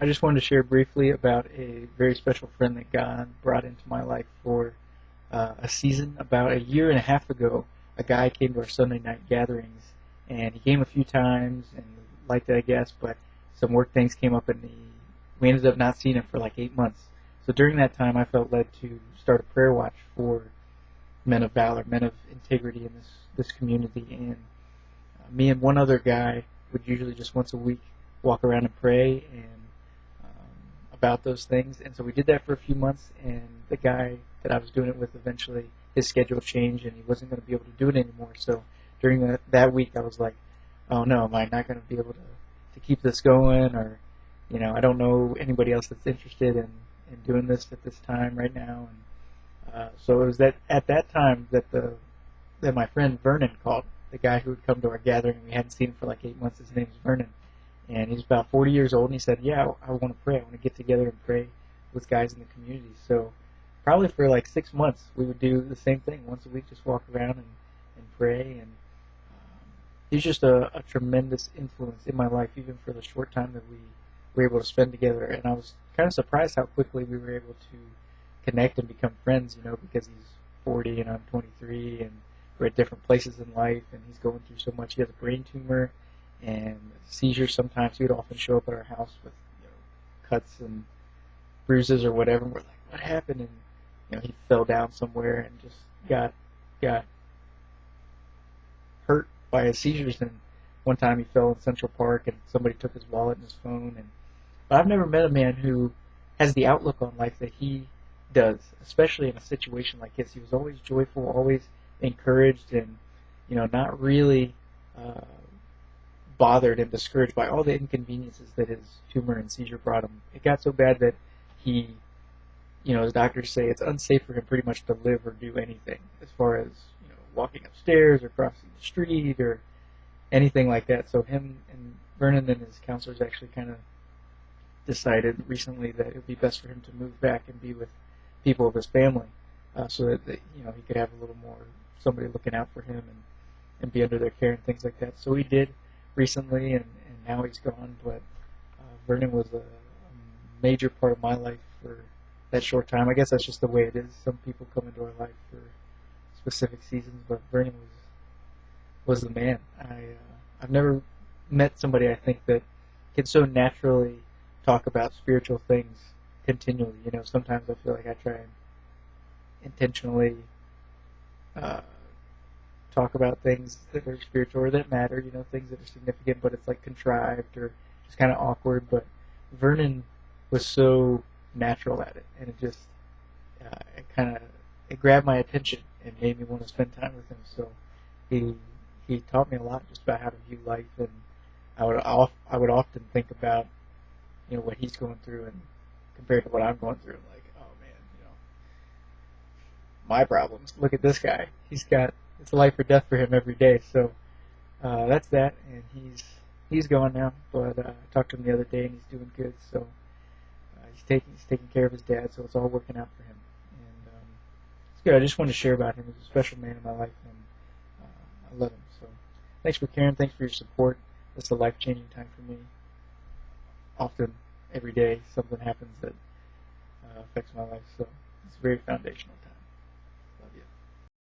I just wanted to share briefly about a very special friend that God brought into my life for a season. About a year and a half ago, a guy came to our Sunday night gatherings, and he came a few times and liked it, I guess, but some work things came up, and we ended up not seeing him for like 8 months. So during that time, I felt led to start a prayer watch for men of valor, men of integrity in this community, and me and one other guy would usually just once a week walk around and pray and about those things. And so we did that for a few months, and the guy that I was doing it with, eventually his schedule changed and he wasn't going to be able to do it anymore. So during that week, I was like, oh no, am I not going to be able to keep this going? Or, I don't know anybody else that's interested in doing this at this time right now. And so it was at that time that my friend Vernon called, the guy who would come to our gathering, and we hadn't seen him for like 8 months. His name is Vernon. And he's about 40 years old, and he said, yeah, I want to pray. I want to get together and pray with guys in the community. So probably for like 6 months, we would do the same thing. Once a week, just walk around and pray. And he's just a tremendous influence in my life, even for the short time that we were able to spend together. And I was kind of surprised how quickly we were able to connect and become friends, because he's 40 and I'm 23, and we're at different places in life, and he's going through so much. He has a brain tumor and seizures sometimes. He would often show up at our house with cuts and bruises or whatever, and we're like, what happened? And he fell down somewhere and just got hurt by his seizures. And one time he fell in Central Park and somebody took his wallet and his phone. But I've never met a man who has the outlook on life that he does, especially in a situation like his. He was always joyful, always encouraged, and not really bothered and discouraged by all the inconveniences that his tumor and seizure brought him. It got so bad that he, as doctors say, it's unsafe for him pretty much to live or do anything, as far as walking upstairs or crossing the street or anything like that. So him and Vernon and his counselors actually kind of decided recently that it would be best for him to move back and be with people of his family, so that he could have a little more somebody looking out for him and be under their care and things like that. So he did recently, and now he's gone. But Vernon was a major part of my life for that short time. I guess that's just the way it is. Some people come into our life for specific seasons, but Vernon was the man. I've never met somebody, I think, that can so naturally talk about spiritual things continually. Sometimes I feel like I try and intentionally talk about things that are spiritual or that matter, things that are significant, but it's like contrived or just kind of awkward. But Vernon was so natural at it, and it just it grabbed my attention and made me want to spend time with him. So he taught me a lot just about how to view life, and I would often think about what he's going through, and compared to what I'm going through, I'm like, oh man, my problems. Look at this guy. It's life or death for him every day. So that's that, and he's gone now. But I talked to him the other day, and he's doing good. So he's taking care of his dad, so it's all working out for him. And it's good. I just wanted to share about him. He's a special man in my life, and I love him. So thanks for caring. Thanks for your support. It's a life-changing time for me. Often, every day, something happens that affects my life. So it's a very foundational time.